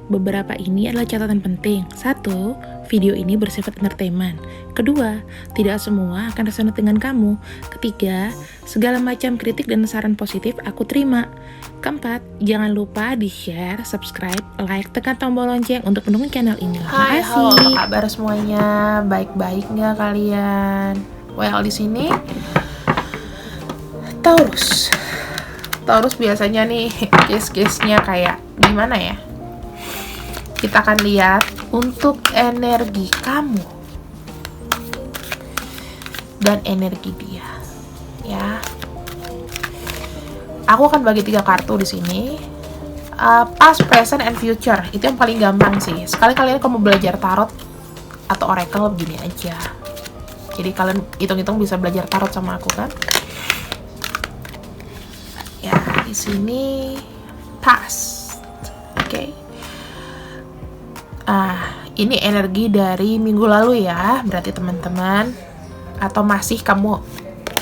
beberapa ini adalah catatan penting. 1. Video ini bersifat entertainment. 2. Tidak semua akan resonate dengan kamu. 3. Segala macam kritik dan saran positif aku terima. 4. Jangan lupa di-share, subscribe, like, tekan tombol lonceng untuk mendukung channel ini. Hai, Makasih. halo, apa kabar semuanya? Baik-baik nggak kalian? Well, di sini Taurus biasanya nih case-case-nya kayak gimana ya? Kita akan lihat untuk energi kamu dan energi dia, ya. Aku akan bagi 3 kartu di sini. Past, present, and future. Itu yang paling gampang sih. Sekali kalian kalau mau belajar tarot atau oracle begini aja. Jadi kalian hitung-hitung bisa belajar tarot sama aku kan? Ya, di sini past. Oke. Ini energi dari minggu lalu ya, berarti teman-teman, atau masih kamu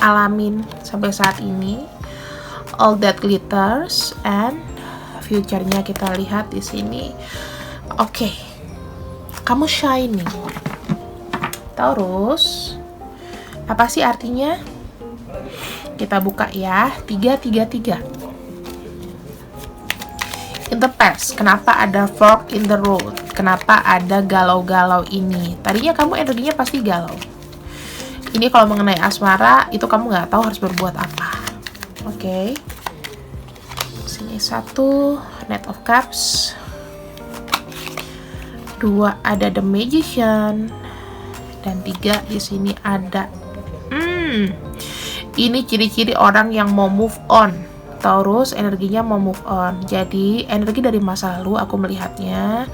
alamin sampai saat ini. All that glitters, and future-nya kita lihat di sini. Oke. Kamu shining. Taurus. Apa sih artinya? Kita buka ya. 333. In the past, kenapa ada fork in the road? Kenapa ada galau-galau ini? Tadinya kamu energinya pasti galau. Ini kalau mengenai asmara, itu kamu nggak tahu harus berbuat apa. Oke. Sini 1, Knight of Cups. 2 ada The Magician. Dan 3 di sini ada ini ciri-ciri orang yang mau move on. Taurus energinya mau move on. Jadi energi dari masa lalu aku melihatnya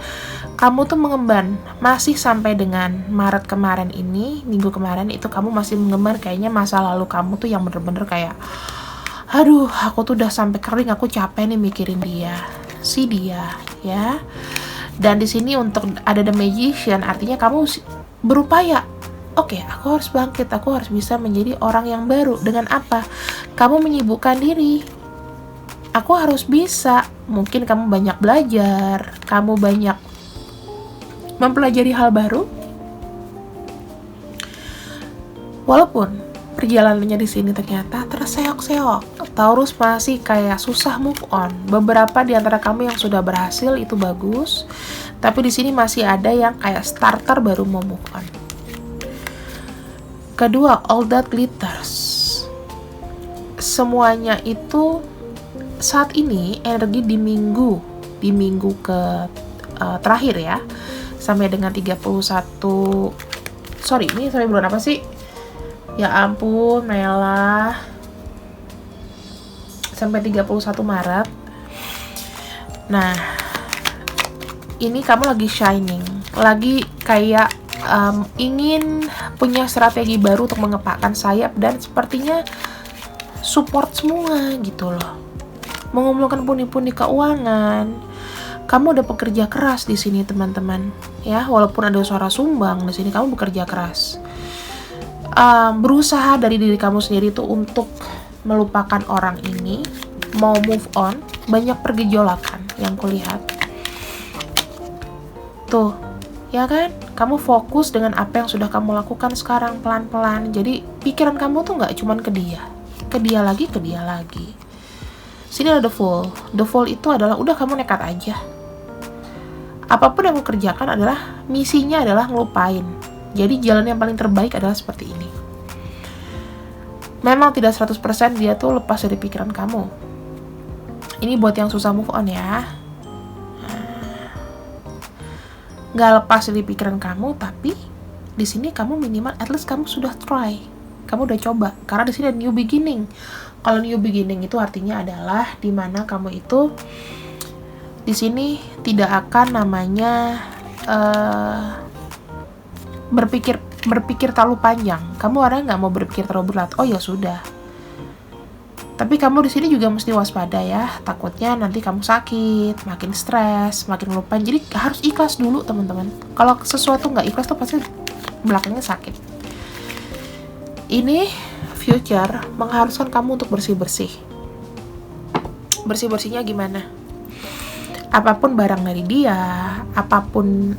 kamu tuh mengemban masih sampai dengan Maret kemarin ini, minggu kemarin itu kamu masih mengemban. Kayaknya masa lalu kamu tuh yang bener-bener kayak aduh, aku tuh udah sampai kering, aku capek nih mikirin dia, ya. Dan di sini untuk ada The Magician, artinya kamu berupaya. Oke, aku harus bangkit, aku harus bisa menjadi orang yang baru. Dengan apa? Kamu menyibukkan diri. Aku harus bisa. Mungkin kamu banyak belajar, kamu banyak mempelajari hal baru. Walaupun perjalanannya di sini ternyata terseok-seok. Taurus masih kayak susah move on. Beberapa di antara kamu yang sudah berhasil itu bagus, tapi di sini masih ada yang kayak starter baru mau move on. Kedua, all that glitters. Semuanya itu saat ini energi di minggu ke terakhir ya, sampai dengan 31. Sorry, ini sampai bulan apa sih? Ya ampun, Mela. Sampai 31 Maret. Nah, ini kamu lagi shining. Lagi kayak ingin punya strategi baru untuk mengepakkan sayap. Dan sepertinya support semua gitu loh. Mengumpulkan pundi-pundi keuangan. Kamu udah bekerja keras di sini teman-teman. Ya, walaupun ada suara sumbang di sini kamu bekerja keras. Berusaha dari diri kamu sendiri tuh untuk melupakan orang ini, mau move on. Banyak pergejolakan yang kulihat tuh, ya kan? Kamu fokus dengan apa yang sudah kamu lakukan sekarang pelan-pelan. Jadi pikiran kamu tuh nggak cuman ke dia lagi. Sini ada The Fool itu adalah udah kamu nekat aja. Apapun yang kamu kerjakan adalah misinya adalah ngelupain. Jadi jalan yang paling terbaik adalah seperti ini. Memang tidak 100% dia tuh lepas dari pikiran kamu. Ini buat yang susah move on ya. Gak lepas dari pikiran kamu, tapi di sini kamu minimal at least kamu sudah try. Kamu udah coba. Karena di sini ada new beginning. Kalau new beginning itu artinya adalah dimana kamu itu di sini tidak akan namanya berpikir terlalu panjang. Kamu orang nggak mau berpikir terlalu berat. Oh ya sudah. Tapi kamu di sini juga mesti waspada ya. Takutnya nanti kamu sakit, makin stres, makin lupa. Jadi harus ikhlas dulu teman-teman. Kalau sesuatu nggak ikhlas tuh pasti belakangnya sakit. Ini future mengharuskan kamu untuk bersih-bersih. Bersih-bersihnya gimana? apapun barang dari dia, apapun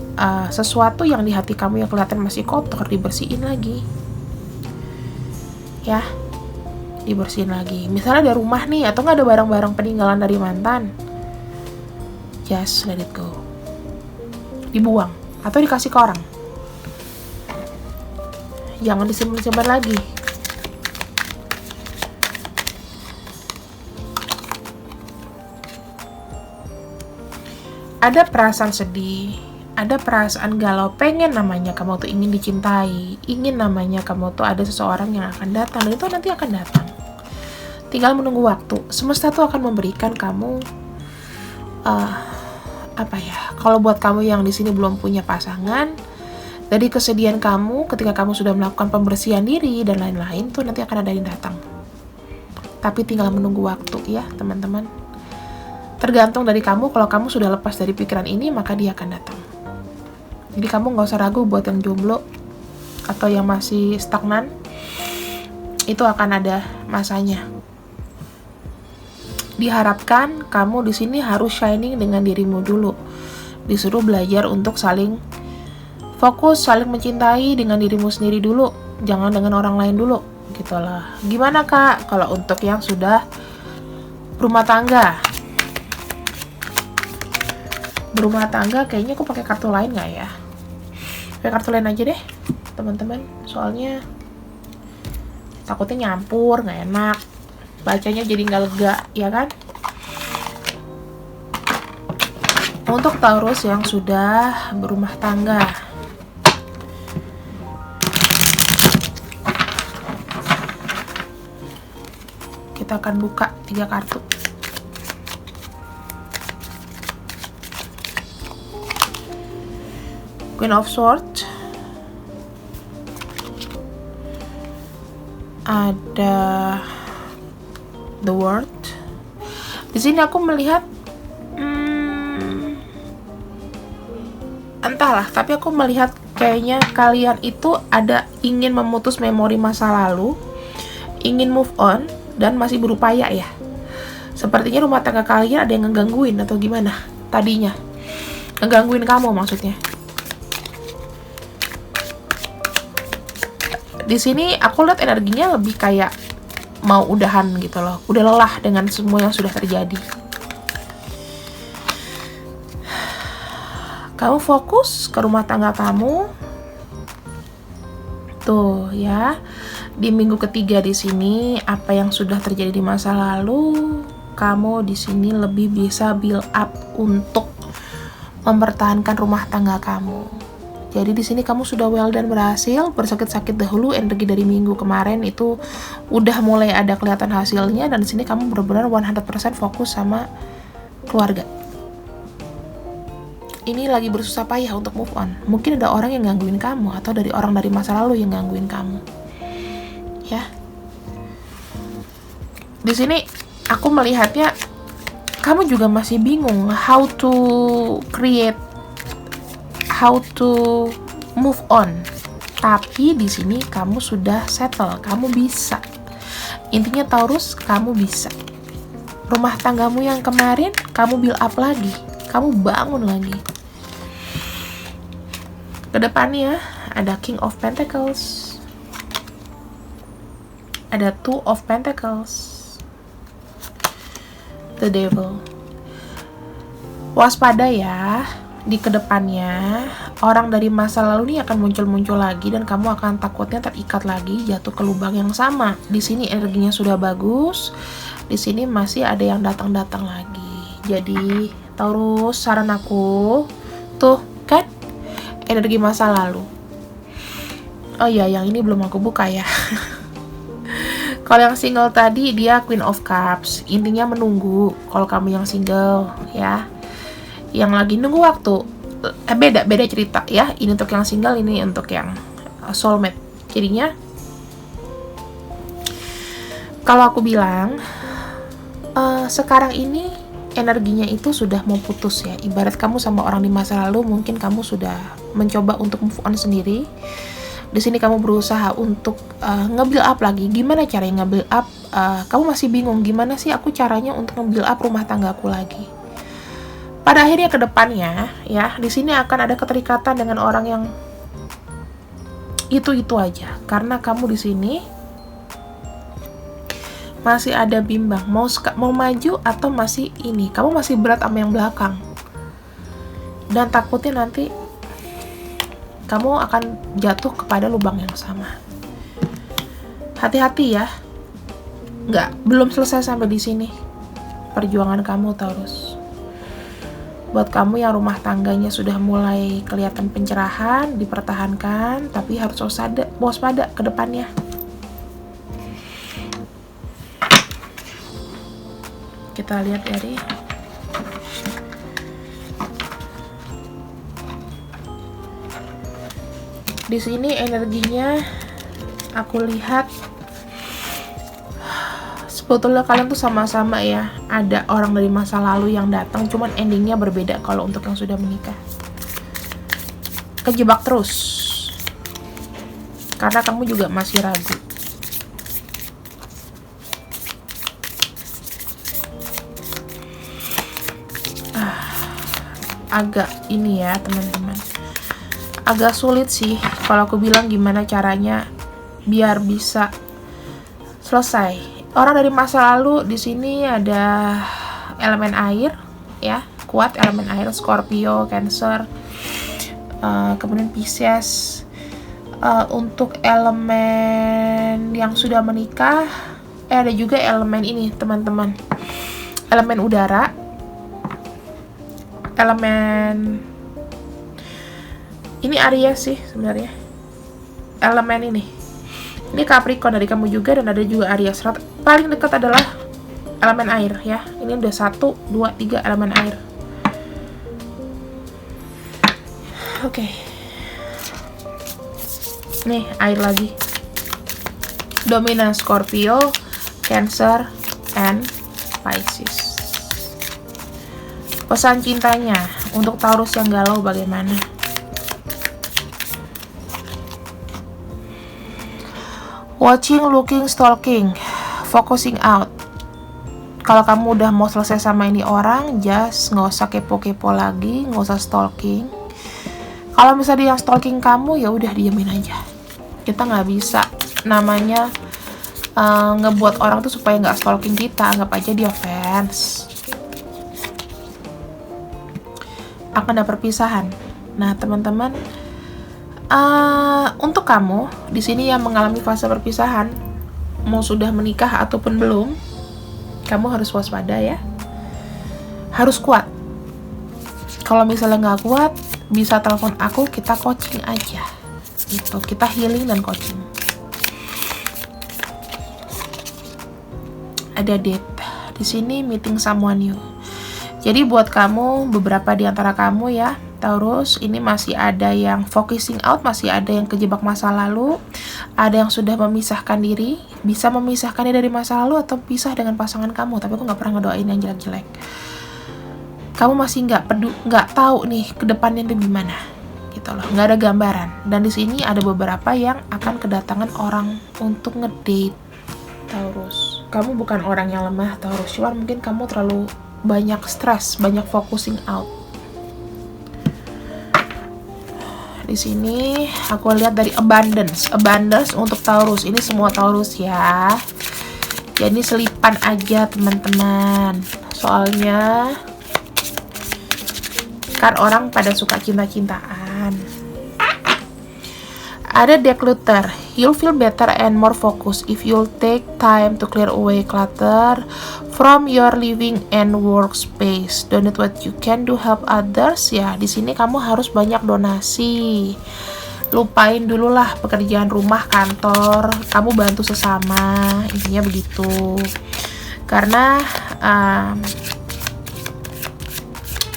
sesuatu yang di hati kamu yang kelihatan masih kotor, dibersihin lagi. Ya, dibersihin lagi. Misalnya ada rumah nih, atau nggak ada barang-barang peninggalan dari mantan, just let it go. Dibuang, atau dikasih ke orang. Jangan disimpan-simpan lagi. Ada perasaan sedih, ada perasaan galau, pengen namanya kamu tuh ingin dicintai, ingin namanya kamu tuh ada seseorang yang akan datang, dan itu nanti akan datang. Tinggal menunggu waktu. Semesta tuh akan memberikan kamu kalau buat kamu yang di sini belum punya pasangan, dari kesedihan kamu ketika kamu sudah melakukan pembersihan diri dan lain-lain tuh nanti akan ada yang datang. Tapi tinggal menunggu waktu ya teman-teman. Tergantung dari kamu, kalau kamu sudah lepas dari pikiran ini, maka dia akan datang. Jadi kamu gak usah ragu buat yang jomblo atau yang masih stagnan, itu akan ada masanya. Diharapkan kamu di sini harus shining dengan dirimu dulu. Disuruh belajar untuk saling fokus, saling mencintai dengan dirimu sendiri dulu, jangan dengan orang lain dulu, gitulah. Gimana kak kalau untuk yang sudah berumah tangga? Berumah tangga kayaknya aku pakai kartu lain nggak ya? Pakai kartu lain aja deh teman-teman, soalnya takutnya nyampur, nggak enak bacanya, jadi nggak lega ya kan. Untuk Taurus yang sudah berumah tangga, kita akan buka 3 kartu. Queen of Swords, ada The World. Di sini aku melihat entahlah, tapi aku melihat kayaknya kalian itu ada ingin memutus memori masa lalu, ingin move on, dan masih berupaya ya. Sepertinya rumah tangga kalian ada yang ngegangguin atau gimana tadinya. Ngegangguin kamu maksudnya. Di sini aku lihat energinya lebih kayak mau udahan gitu loh. Udah lelah dengan semua yang sudah terjadi. Kamu fokus ke rumah tangga kamu. Tuh ya. Di minggu ketiga di sini, apa yang sudah terjadi di masa lalu, kamu di sini lebih bisa build up untuk mempertahankan rumah tangga kamu. Jadi di sini kamu sudah well dan berhasil, bersakit-sakit dahulu, energi dari minggu kemarin itu udah mulai ada kelihatan hasilnya, dan di sini kamu benar-benar 100% fokus sama keluarga. Ini lagi bersusah payah untuk move on. Mungkin ada orang yang gangguin kamu, atau dari orang dari masa lalu yang gangguin kamu. Ya. Di sini aku melihatnya kamu juga masih bingung how to move on. Tapi di sini kamu sudah settle, kamu bisa. Intinya Taurus, kamu bisa. Rumah tanggamu yang kemarin, kamu build up lagi, kamu bangun lagi. Kedepannya ada King of Pentacles, ada Two of Pentacles, The Devil. Waspada ya. Di kedepannya orang dari masa lalu ini akan muncul-muncul lagi, dan kamu akan takutnya terikat lagi, jatuh ke lubang yang sama. Di sini energinya sudah bagus, di sini masih ada yang datang-datang lagi. Jadi Taurus, saran aku tuh kan energi masa lalu. Oh ya, yang ini belum aku buka ya. Kalau yang single tadi dia Queen of Cups, intinya menunggu. Kalau kamu yang single ya, yang lagi nunggu waktu, beda cerita ya. Ini untuk yang single, ini untuk yang soulmate. Jadinya kalau aku bilang sekarang ini energinya itu sudah mau putus ya. Ibarat kamu sama orang di masa lalu, mungkin kamu sudah mencoba untuk move on sendiri. Di sini kamu berusaha untuk nge-build up lagi. Gimana caranya nge-build up? Kamu masih bingung gimana sih aku caranya untuk nge-build up rumah tanggaku lagi. pada akhirnya ke depannya ya, di sini akan ada keterikatan dengan orang yang itu aja, karena kamu di sini masih ada bimbang mau maju atau masih ini, kamu masih berat sama yang belakang, dan takutnya nanti kamu akan jatuh kepada lubang yang sama. Hati-hati ya, belum selesai sampai di sini perjuangan kamu, Taurus. Buat kamu yang rumah tangganya sudah mulai kelihatan pencerahan, dipertahankan, tapi harus waspada ke depannya. Kita lihat dari di sini energinya, aku lihat sebetulnya kalian tuh sama-sama ya, ada orang dari masa lalu yang datang, cuman endingnya berbeda kalau untuk yang sudah menikah. Kejebak terus, karena kamu juga masih ragu. Agak ini ya teman-teman, agak sulit sih kalau aku bilang gimana caranya biar bisa selesai. Orang dari masa lalu di sini ada elemen air ya, kuat elemen air, Scorpio, Cancer, kemudian Pisces. Untuk elemen yang sudah menikah, ada juga elemen ini teman-teman, elemen udara, elemen ini Aries sih sebenarnya, elemen ini Capricorn dari kamu juga, dan ada juga Aries. Paling dekat adalah elemen air ya. Ini udah 1, 2, 3 elemen air. Oke. Nih, air lagi. Dominan Scorpio, Cancer, and Pisces. Pesan cintanya untuk Taurus yang galau bagaimana? Watching, looking, stalking, focusing out. Kalau kamu udah mau selesai sama ini orang, just nggak usah kepo-kepo lagi, nggak usah stalking. Kalau misalnya dia stalking kamu, ya udah diamin aja. Kita nggak bisa namanya ngebuat orang tuh supaya nggak stalking kita. Anggap aja dia fans. Akan ada perpisahan. Nah teman-teman, untuk kamu di sini yang mengalami fase perpisahan, mau sudah menikah ataupun belum, kamu harus waspada ya, harus kuat. Kalau misalnya nggak kuat, bisa telepon aku, kita coaching aja gitu, kita healing dan coaching. Ada date di sini, meeting someone new. Jadi buat kamu, beberapa di antara kamu ya Taurus, ini masih ada yang focusing out, masih ada yang kejebak masa lalu, ada yang sudah memisahkan diri, bisa memisahkan diri dari masa lalu atau pisah dengan pasangan kamu, tapi aku nggak pernah ngedoain yang jelek-jelek. Kamu masih nggak tahu nih ke depannya itu gimana, gitu loh, nggak ada gambaran. Dan di sini ada beberapa yang akan kedatangan orang untuk ngedate Taurus. Kamu bukan orang yang lemah Taurus, cuma mungkin kamu terlalu banyak stres, banyak focusing out. Di sini aku lihat dari abundance untuk Taurus. Ini semua Taurus ya. Jadi selipan aja teman-teman. Soalnya kan orang pada suka cinta-cintaan. Ada declutter. You'll feel better and more focused if you'll take time to clear away clutter from your living and workspace. Donate what you can to help others. Ya, di sini kamu harus banyak donasi. Lupain dulu lah pekerjaan rumah, kantor. Kamu bantu sesama. Intinya begitu. Karena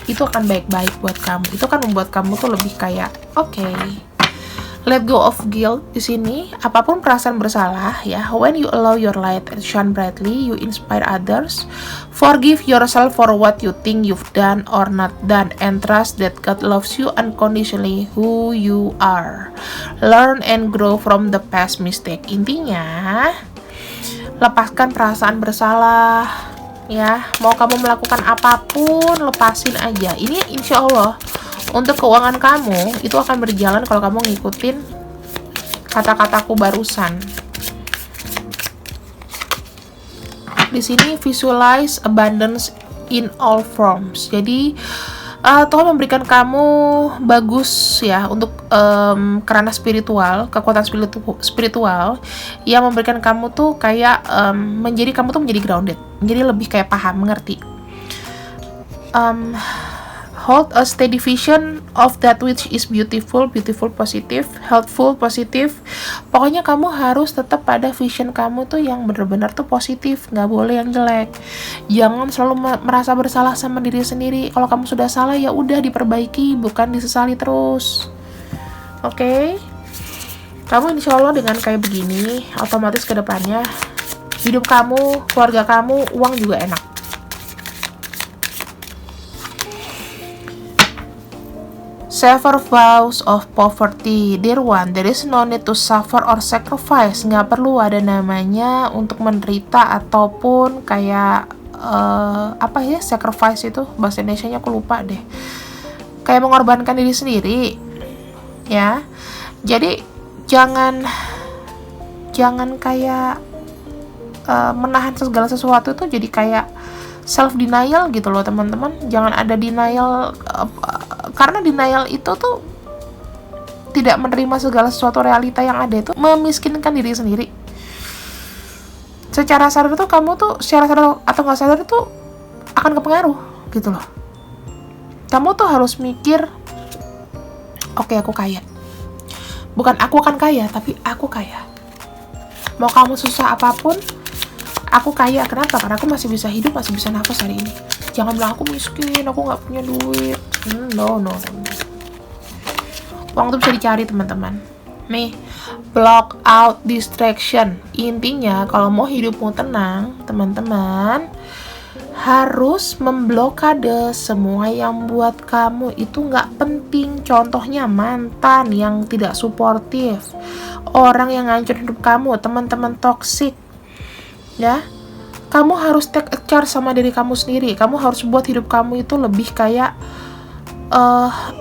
itu akan baik-baik buat kamu. Itu kan membuat kamu tuh lebih kayak oke. Let go of guilt di sini. Apapun perasaan bersalah ya. When you allow your light to shine brightly, you inspire others. Forgive yourself for what you think you've done or not done, and trust that God loves you unconditionally who you are. Learn and grow from the past mistake. Intinya, lepaskan perasaan bersalah. ya. Mau kamu melakukan apapun, lepasin aja. Ini insya Allah untuk keuangan kamu itu akan berjalan kalau kamu ngikutin kata-kataku barusan. Di sini visualize abundance in all forms. Jadi Tuhan memberikan kamu bagus ya untuk kerana spiritual, kekuatan spiritual yang memberikan kamu tuh kayak kamu tuh menjadi grounded, menjadi lebih kayak paham, mengerti. Hold a steady vision of that which is beautiful, positive, helpful, positive. Pokoknya kamu harus tetap pada vision kamu tuh yang benar-benar tuh positif, nggak boleh yang jelek. Jangan selalu merasa bersalah sama diri sendiri. Kalau kamu sudah salah ya udah diperbaiki, bukan disesali terus. Oke? Kamu insya Allah dengan kayak begini, otomatis ke depannya hidup kamu, keluarga kamu, uang juga enak. Sever vows of poverty. Dear one, there is no need to suffer or sacrifice. Nggak perlu ada namanya untuk menderita ataupun kayak apa ya, sacrifice itu bahasa Indonesianya aku lupa deh. Kayak mengorbankan diri sendiri, ya. Jadi jangan kayak menahan segala sesuatu itu jadi kayak self denial gitu loh teman-teman. Jangan ada denial, karena denial itu tuh tidak menerima segala sesuatu realita yang ada, itu memiskinkan diri sendiri. Secara sadar tuh kamu tuh, secara sadar atau nggak sadar itu akan kepengaruh gitu loh. Kamu tuh harus mikir, oke, aku kaya. Bukan aku akan kaya, tapi aku kaya. Mau kamu susah apapun, aku kaya. Kenapa? Karena aku masih bisa hidup, masih bisa nafas hari ini. Jangan bilang aku miskin, aku nggak punya duit. No. Uang tuh bisa dicari teman-teman. Nih, block out distraction. Intinya kalau mau hidupmu tenang, teman-teman harus memblokade semua yang buat kamu itu nggak penting. Contohnya mantan yang tidak suportif, orang yang ngancurin hidup kamu, teman-teman toksik, ya. Kamu harus take a charge sama diri kamu sendiri. Kamu harus buat hidup kamu itu lebih kayak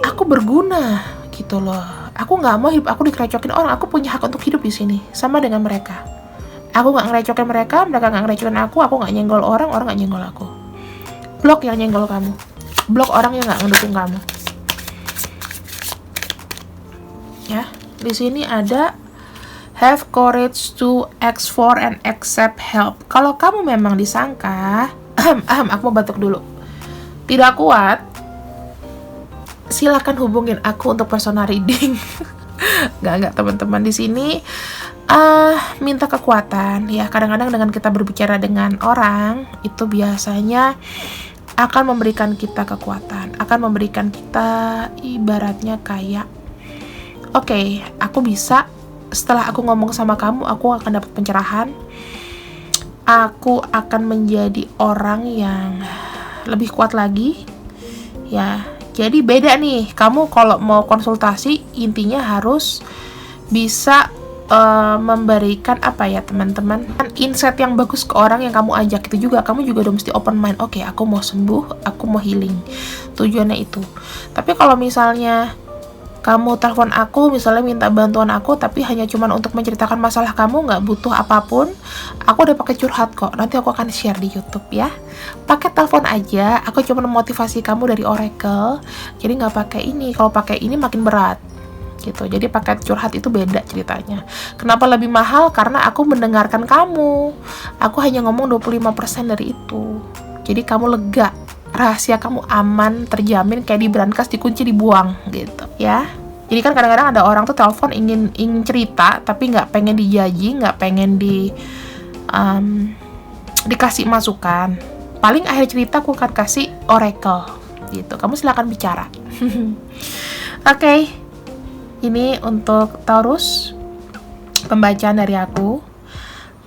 aku berguna gitu loh. Aku nggak mau hidup aku dikerecokin orang. Aku punya hak untuk hidup di sini sama dengan mereka. Aku nggak ngerecokin mereka nggak ngerecokin aku nggak nyenggol orang nggak nyenggol aku. Blok yang nyenggol kamu. Blok orang yang nggak ngedukung kamu. Ya, di sini ada have courage to ask for and accept help. Kalau kamu memang disangka, aku mau batuk dulu, tidak kuat, silakan hubungin aku untuk personal reading. Nggak teman-teman, di sini minta kekuatan ya. Kadang-kadang dengan kita berbicara dengan orang itu biasanya akan memberikan kita kekuatan, akan memberikan kita ibaratnya kayak oke, aku bisa. Setelah aku ngomong sama kamu, aku akan dapat pencerahan. Aku akan menjadi orang yang lebih kuat lagi. Ya, jadi beda nih. Kamu kalau mau konsultasi, intinya harus bisa memberikan apa ya teman-teman, insight yang bagus ke orang yang kamu ajak. Itu juga kamu juga udah mesti open mind. Oke, aku mau sembuh, aku mau healing. Tujuannya itu. Tapi kalau misalnya kamu telepon aku, misalnya minta bantuan aku, tapi hanya cuman untuk menceritakan masalah kamu, nggak butuh apapun, aku udah pakai curhat kok. Nanti aku akan share di YouTube ya. Pakai telepon aja, aku cuma memotivasi kamu dari Oracle. Jadi nggak pakai ini. Kalau pakai ini makin berat, gitu. Jadi pakai curhat itu beda ceritanya. Kenapa lebih mahal? Karena aku mendengarkan kamu. Aku hanya ngomong 25% dari itu. Jadi kamu lega. Rahasia kamu aman, terjamin, kayak di brankas, dikunci, dibuang gitu ya. Jadi kan kadang-kadang ada orang tuh telepon ingin cerita tapi nggak pengen dijaji, nggak pengen dikasih masukan. Paling akhir cerita aku akan kasih oracle gitu. Kamu silakan bicara. Oke. Ini untuk Taurus, pembacaan dari aku.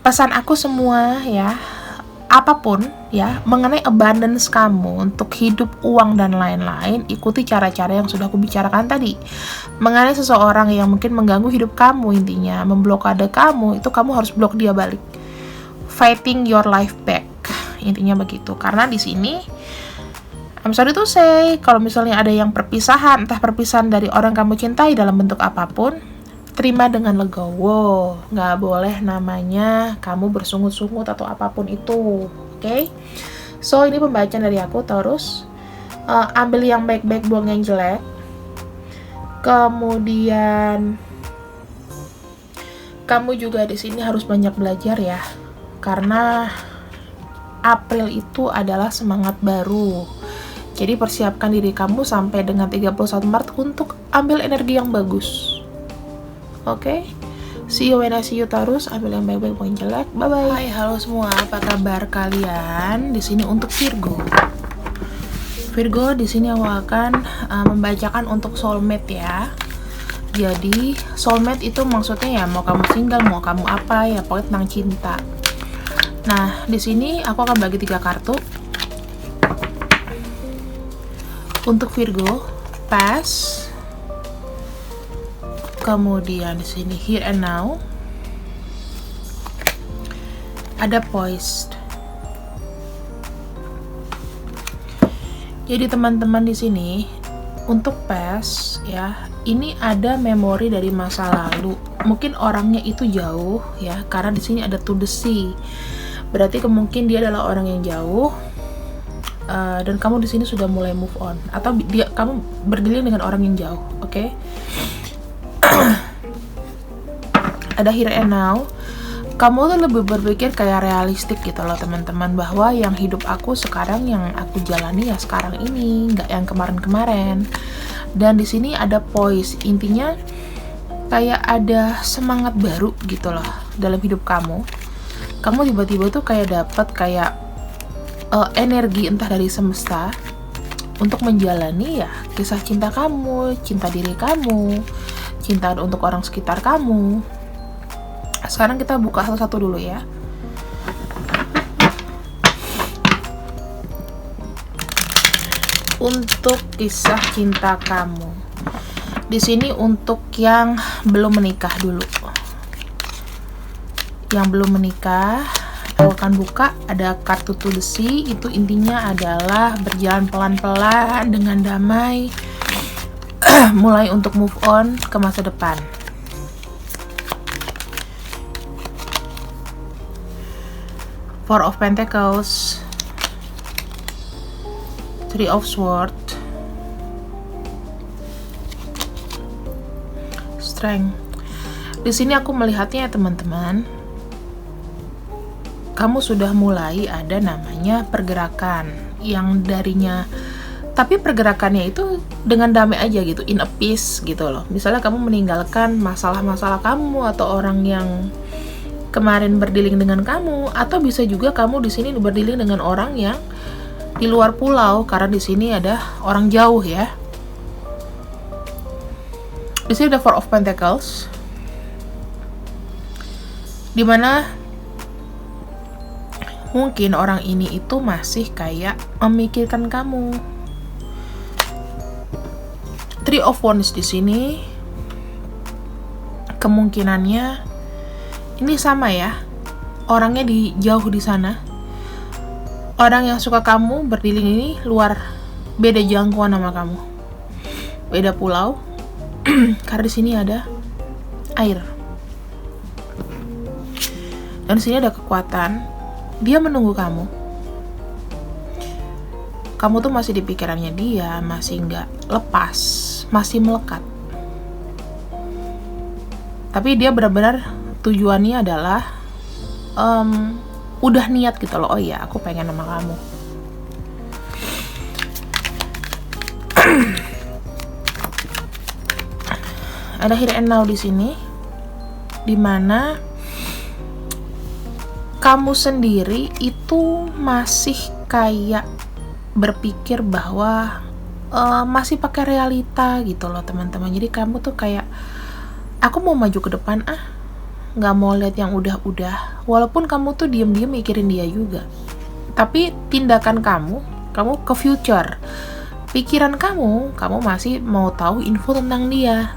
Pesan aku semua ya, apapun ya mengenai abundance kamu untuk hidup, uang dan lain-lain, ikuti cara-cara yang sudah aku bicarakan tadi. Mengenai seseorang yang mungkin mengganggu hidup kamu, intinya memblokade kamu, itu kamu harus blok dia balik. Fighting your life back intinya begitu. Karena di sini I'm sorry to say, kalau misalnya ada yang perpisahan, entah perpisahan dari orang kamu cintai dalam bentuk apapun, terima dengan legowo. Nggak boleh namanya kamu bersungut-sungut atau apapun itu, oke? So, ini pembacaan dari aku. Terus ambil yang baik-baik, buang yang jelek. Kemudian kamu juga di sini harus banyak belajar ya, karena April itu adalah semangat baru. Jadi persiapkan diri kamu sampai dengan 31 Maret untuk ambil energi yang bagus. Oke? See you when I see you, Taurus. Ambil yang baik-baik, buang yang jelek. Bye-bye. Hai, halo semua. Apa kabar kalian? Di sini untuk Virgo. Virgo, di sini aku akan membacakan untuk soulmate ya. Jadi, soulmate itu maksudnya ya mau kamu single, mau kamu apa ya, pokoknya tentang cinta. Nah, di sini aku akan bagi 3 kartu. Untuk Virgo, past. Kemudian di sini here and now. Ada poised. Jadi teman-teman di sini untuk past ya, ini ada memori dari masa lalu. Mungkin orangnya itu jauh ya, karena di sini ada to the sea. Berarti kemungkinan dia adalah orang yang jauh. Dan kamu di sini sudah mulai move on, atau kamu berdealing dengan orang yang jauh, oke? Ada here and now. Kamu tuh lebih berpikir kayak realistik gitu loh teman-teman, bahwa yang hidup aku sekarang, yang aku jalani ya sekarang ini, nggak yang kemarin-kemarin. Dan di sini ada poise, intinya kayak ada semangat baru gitu loh dalam hidup kamu. Kamu tiba-tiba tuh kayak dapat kayak energi entah dari semesta untuk menjalani ya kisah cinta kamu, cinta diri kamu, cinta untuk orang sekitar kamu. Sekarang kita buka satu-satu dulu ya. Untuk kisah cinta kamu. Di sini untuk yang belum menikah dulu. Yang belum menikah, aku akan buka, ada kartu to the sea. Itu intinya adalah berjalan pelan-pelan dengan damai, mulai untuk move on ke masa depan. Four of Pentacles, Three of Swords, Strength. Di sini aku melihatnya ya teman-teman, kamu sudah mulai ada namanya pergerakan yang darinya, tapi pergerakannya itu dengan damai aja gitu, in a peace gitu loh. Misalnya kamu meninggalkan masalah-masalah kamu atau orang yang kemarin berdealing dengan kamu, atau bisa juga kamu di sini berdealing dengan orang yang di luar pulau, karena di sini ada orang jauh ya. Di sini ada Four of Pentacles, dimana mungkin orang ini itu masih kayak memikirkan kamu. Three of Wands di sini kemungkinannya ini sama ya, orangnya jauh di sana. Orang yang suka kamu berdealing ini beda jangkauan sama kamu, beda pulau. Karena di sini ada air, dan di sini ada kekuatan. Dia menunggu kamu. Kamu tuh masih di pikirannya dia, masih nggak lepas, masih melekat. Tapi dia benar-benar tujuannya adalah udah niat gitu loh. Oh iya, aku pengen sama kamu. Ada here and now di sini, dimana kamu sendiri itu masih kayak berpikir bahwa masih pakai realita gitu loh teman-teman. Jadi kamu tuh kayak, aku mau maju ke depan nggak mau lihat yang udah-udah. Walaupun kamu tuh diem-diem mikirin dia juga, tapi tindakan kamu ke future. Pikiran kamu masih mau tahu info tentang dia,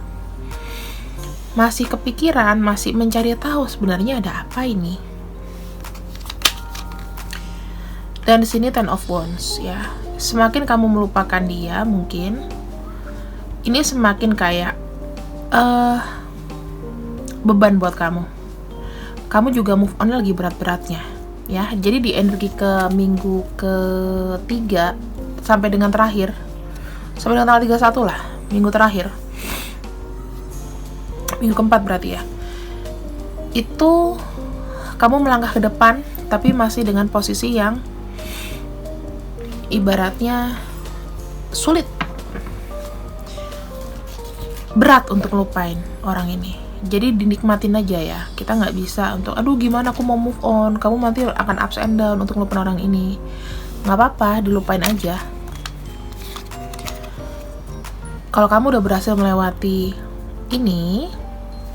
masih kepikiran, masih mencari tahu sebenarnya ada apa ini. Dan di sini Ten of Wands ya. Semakin kamu melupakan dia, mungkin ini semakin kayak beban buat kamu. Kamu juga move on lagi berat-beratnya ya. Jadi di energi ke minggu ketiga sampai dengan terakhir, sampai dengan tanggal 31 lah, minggu terakhir, minggu keempat berarti ya, itu kamu melangkah ke depan tapi masih dengan posisi yang ibaratnya sulit, berat untuk lupain orang ini. Jadi dinikmatin aja ya. Kita nggak bisa untuk aduh gimana aku mau move on, kamu nanti akan ups and down untuk lupain orang ini. Nggak apa-apa, dilupain aja. Kalau kamu udah berhasil melewati ini,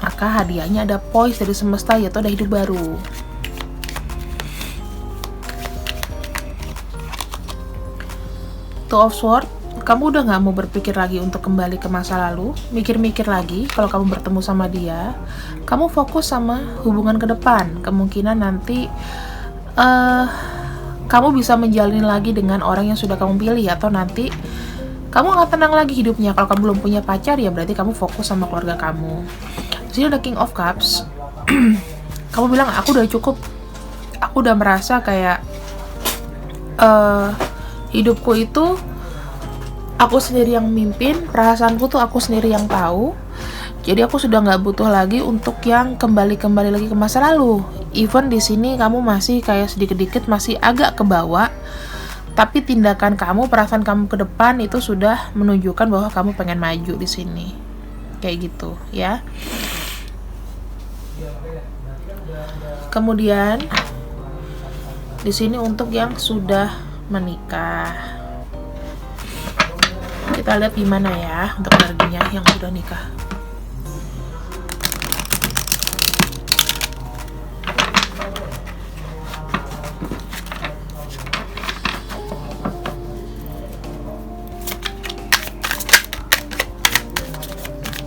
maka hadiahnya ada poise dari semesta, yaitu ada hidup baru. Two of Swords, kamu udah gak mau berpikir lagi untuk kembali ke masa lalu, mikir-mikir lagi kalau kamu bertemu sama dia, kamu fokus sama hubungan ke depan. Kemungkinan nanti kamu bisa menjalani lagi dengan orang yang sudah kamu pilih, atau nanti kamu akan tenang lagi hidupnya. Kalau kamu belum punya pacar, ya berarti kamu fokus sama keluarga kamu. Di sini ada King of Cups. Kamu bilang, aku udah cukup, aku udah merasa kayak hidupku itu aku sendiri yang memimpin, perasaanku tuh aku sendiri yang tahu. Jadi aku sudah nggak butuh lagi untuk yang kembali lagi ke masa lalu. Even di sini kamu masih kayak sedikit-sedikit masih agak ke bawah, tapi tindakan kamu, perasaan kamu ke depan itu sudah menunjukkan bahwa kamu pengen maju di sini. Kayak gitu, ya. Kemudian di sini untuk yang sudah menikah, kita lihat gimana ya untuk energinya yang sudah nikah.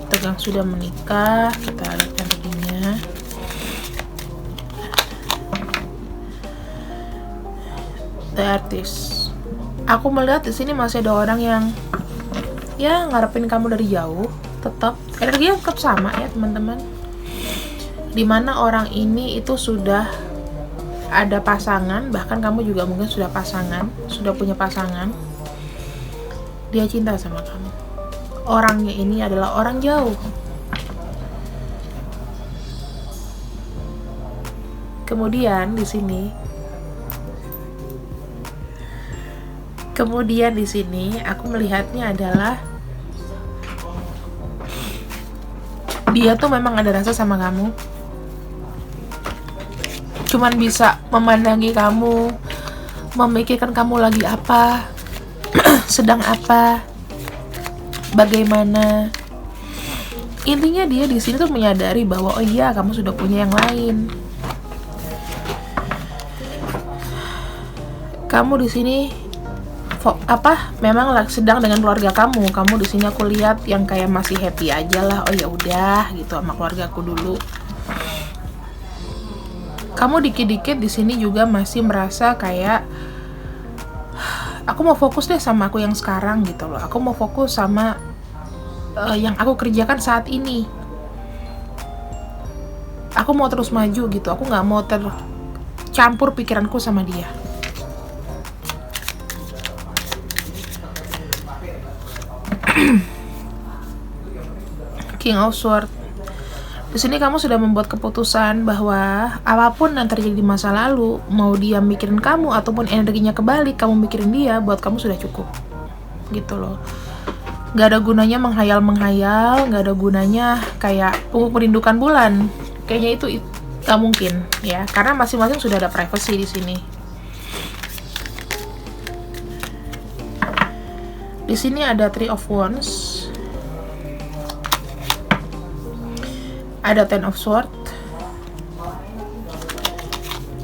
Untuk yang sudah menikah, kita lihat energinya. The Artist. Aku melihat di sini masih ada orang yang ya ngarepin kamu dari jauh. Tetap energinya tetap sama ya teman-teman. Dimana orang ini itu sudah ada pasangan, bahkan kamu juga mungkin sudah punya pasangan. Dia cinta sama kamu. Orangnya ini adalah orang jauh. Kemudian di sini aku melihatnya adalah dia tuh memang ada rasa sama kamu. Cuman bisa memandangi kamu, memikirkan kamu lagi apa, sedang apa, bagaimana. Intinya dia di sini tuh menyadari bahwa oh iya, kamu sudah punya yang lain. Kamu di sini memang sedang dengan keluarga kamu. Kamu di sini aku lihat yang kayak masih happy aja lah. Oh ya udah gitu sama keluarga aku dulu. Kamu dikit-dikit di sini juga masih merasa kayak aku mau fokus deh sama aku yang sekarang gitu loh. Aku mau fokus sama yang aku kerjakan saat ini. Aku mau terus maju gitu. Aku nggak mau tercampur pikiranku sama dia. King of Swords. Di sini kamu sudah membuat keputusan bahwa apapun yang terjadi di masa lalu, mau dia mikirin kamu ataupun energinya kebalik, kamu mikirin dia, buat kamu sudah cukup. Gitu loh. Gak ada gunanya menghayal, gak ada gunanya kayak merindukan bulan. Kayaknya itu gak mungkin ya, karena masing-masing sudah ada privacy di sini. Di sini ada Three of Wands. Ada Ten of Swords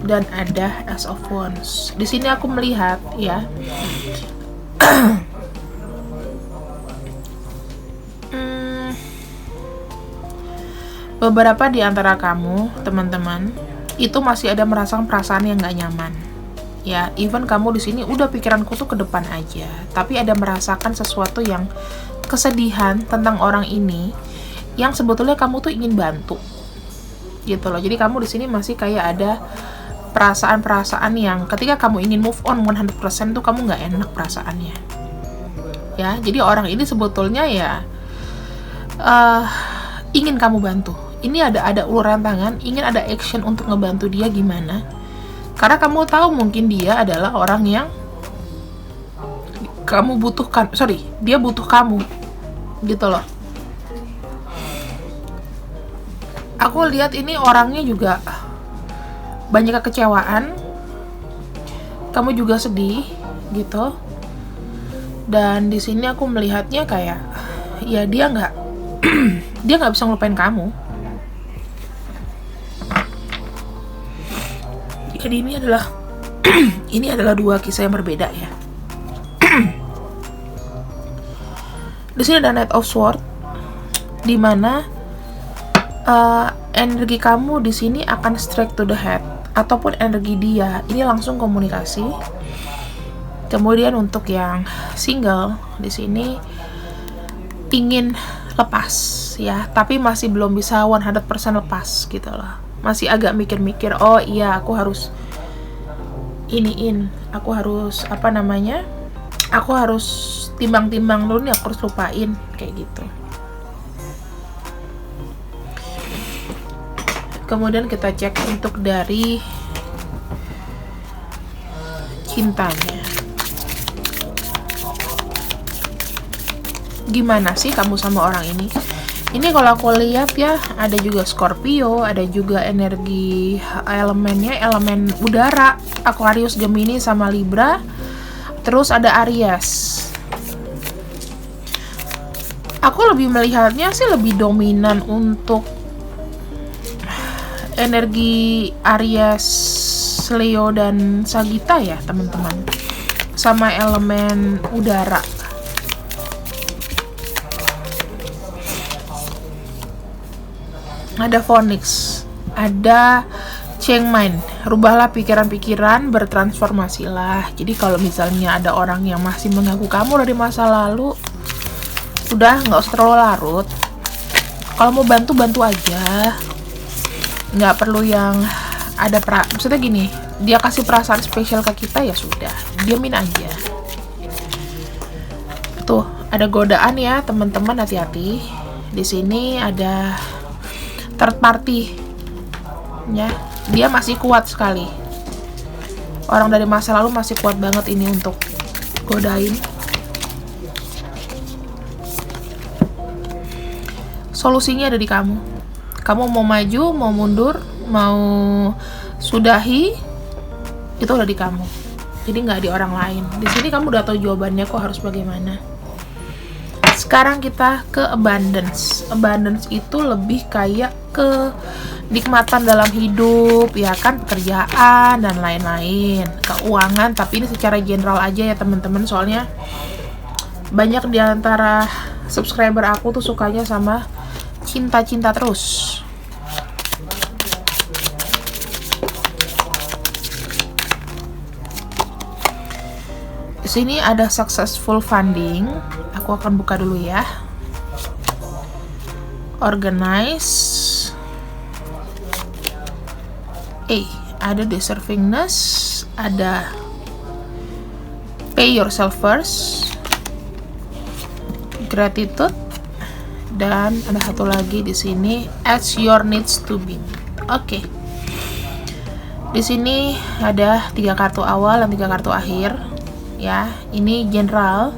dan ada Ace of Wands. Di sini aku melihat ya, beberapa di antara kamu teman-teman itu masih ada merasakan perasaan yang gak nyaman ya. Even kamu di sini udah pikiranku tuh ke depan aja, tapi ada merasakan sesuatu yang kesedihan tentang orang ini yang sebetulnya kamu tuh ingin bantu gitu loh. Jadi kamu di sini masih kayak ada perasaan-perasaan yang ketika kamu ingin move on 100% tuh kamu nggak enak perasaannya ya. Jadi orang ini sebetulnya ya ingin kamu bantu. Ini ada uluran tangan, ingin ada action untuk ngebantu dia gimana, karena kamu tahu mungkin dia adalah orang yang kamu butuhkan, dia butuh kamu gitu loh. Aku lihat ini orangnya juga banyak kekecewaan, kamu juga sedih gitu. Dan di sini aku melihatnya kayak ya dia nggak bisa ngelupain kamu. Jadi ini adalah dua kisah yang berbeda ya. Di sini ada Knight of Swords, di mana energi kamu di sini akan straight to the head, ataupun energi dia ini langsung komunikasi. Kemudian untuk yang single di sini ingin lepas ya, tapi masih belum bisa 100% lepas gitu loh. Masih agak mikir-mikir, oh iya aku harus aku harus aku harus timbang-timbang dulu nih, aku harus lupain kayak gitu. Kemudian kita cek untuk dari cintanya. Gimana sih kamu sama orang ini? Ini kalau aku lihat ya, ada juga Scorpio, ada juga energi elemennya, elemen udara, Aquarius, Gemini, sama Libra. Terus ada Aries. Aku lebih melihatnya sih lebih dominan untuk energi Aries, Leo, dan Sagitta ya teman-teman, sama elemen udara. Ada Phoenix, ada Changman, rubahlah pikiran-pikiran, bertransformasilah. Jadi kalau misalnya ada orang yang masih mengganggu kamu dari masa lalu, udah nggak usah terlalu larut. Kalau mau bantu aja, nggak perlu yang ada maksudnya gini, dia kasih perasaan spesial ke kita ya sudah, diamin aja. Tuh ada godaan ya teman-teman, hati-hati. Di sini ada third party ya, dia masih kuat sekali. Orang dari masa lalu masih kuat banget ini untuk godain. Solusinya ada di kamu. Kamu mau maju, mau mundur, mau sudahi, itu ada di kamu. Jadi nggak di orang lain. Di sini kamu udah tahu jawabannya kok harus bagaimana. Sekarang kita ke abundance. Abundance itu lebih kayak ke nikmatan dalam hidup, ya kan, pekerjaan dan lain-lain, keuangan. Tapi ini secara general aja ya teman-teman, soalnya banyak di antara subscriber aku tuh sukanya sama cinta-cinta terus. Di sini ada successful funding. Aku akan buka dulu ya. Organize. Ada deservingness, ada pay yourself first, gratitude, dan ada satu lagi di sini, as your needs to be. Oke. Di sini ada 3 kartu awal dan 3 kartu akhir. Ya, ini general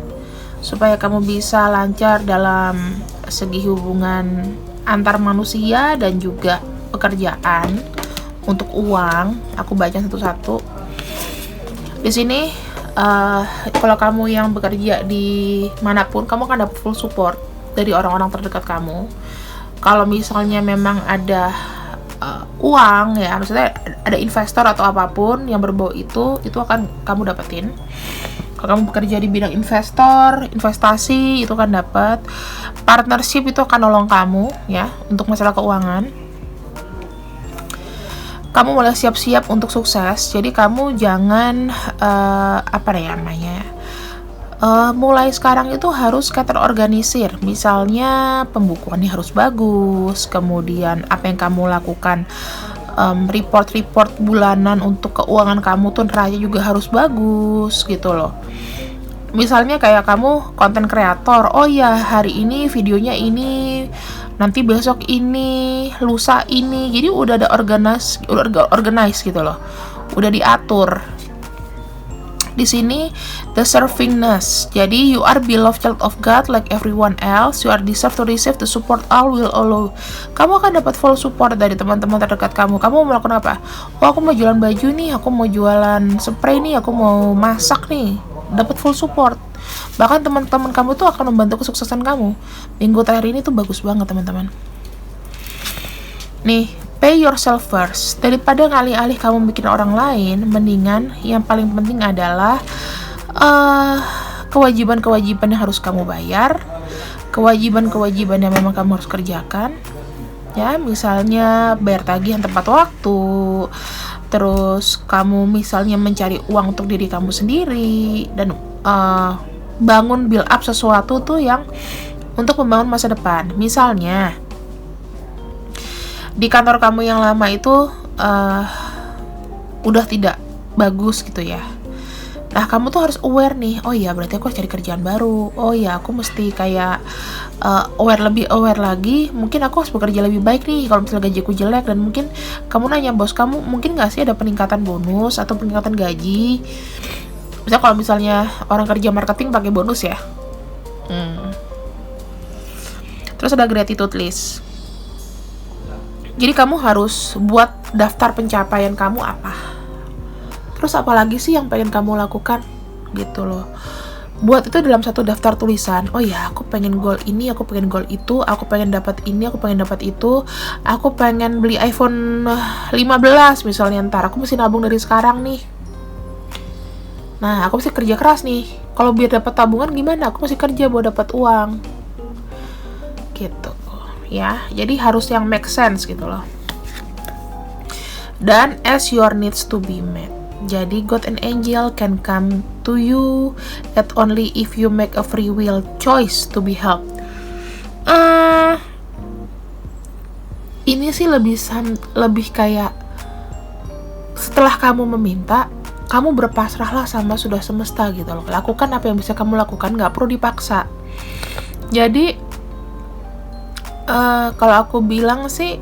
supaya kamu bisa lancar dalam segi hubungan antar manusia dan juga pekerjaan. Untuk uang, aku baca satu-satu. Di sini kalau kamu yang bekerja di manapun, kamu akan dapat full support dari orang-orang terdekat kamu. Kalau misalnya memang ada uang ya, maksudnya ada investor atau apapun yang berbau itu akan kamu dapetin. Kalau kamu bekerja di bidang investor, investasi, itu akan dapat. Partnership itu akan nolong kamu ya untuk masalah keuangan. kamu mulai siap-siap untuk sukses. Jadi kamu jangan mulai sekarang itu harus kayak terorganisir. Misalnya pembukuannya harus bagus, kemudian apa yang kamu lakukan, report-report bulanan untuk keuangan kamu tuh neraca juga harus bagus gitu loh. Misalnya kayak kamu konten kreator, oh ya hari ini videonya ini, nanti besok ini, lusa ini. Jadi udah ada organize gitu loh. Udah diatur. Di sini the servingness. Jadi you are beloved child of God like everyone else. You are deserve to receive the support all will allow. Kamu akan dapat full support dari teman-teman terdekat kamu. Kamu mau melakukan apa? Oh, aku mau jualan baju nih, aku mau jualan spray nih, aku mau masak nih. Dapat full support. Bahkan teman-teman kamu tuh akan membantu kesuksesan kamu. Minggu terakhir ini tuh bagus banget, teman-teman. Nih, pay yourself first. Daripada ngalih-alih kamu bikin orang lain, mendingan yang paling penting adalah kewajiban-kewajiban yang harus kamu bayar, kewajiban-kewajiban yang memang kamu harus kerjakan. Ya, misalnya bayar tagihan tepat waktu, terus kamu misalnya mencari uang untuk diri kamu sendiri, dan bangun build up sesuatu tuh yang untuk membangun masa depan. Misalnya di kantor kamu yang lama itu udah tidak bagus gitu ya. Nah, kamu tuh harus aware nih. Oh iya, berarti aku harus cari kerjaan baru. Oh iya, aku mesti kayak lebih aware lagi. Mungkin aku harus bekerja lebih baik nih kalau misalnya gajiku jelek. Dan mungkin kamu nanya bos kamu, mungkin nggak sih ada peningkatan bonus atau peningkatan gaji? Misalnya kalau misalnya orang kerja marketing pakai bonus ya. Terus ada gratitude list. Jadi kamu harus buat daftar pencapaian kamu apa. Terus apa lagi sih yang pengen kamu lakukan gitu loh. Buat itu dalam satu daftar tulisan. Oh ya, aku pengen goal ini, aku pengen goal itu, aku pengen dapat ini, aku pengen dapat itu, aku pengen beli iPhone 15 misalnya ntar. Aku mesti nabung dari sekarang nih. Nah, aku mesti kerja keras nih. Kalau biar dapat tabungan gimana? Aku mesti kerja buat dapat uang. Gitu. Ya, jadi harus yang make sense gitu loh. Dan as your needs to be met. Jadi God and angel can come to you at only if you make a free will choice to be helped. Ini sih lebih kayak setelah kamu meminta, kamu berpasrahlah sama sudah semesta gitu loh. Lakukan apa yang bisa kamu lakukan, nggak perlu dipaksa. Jadi kalau aku bilang sih,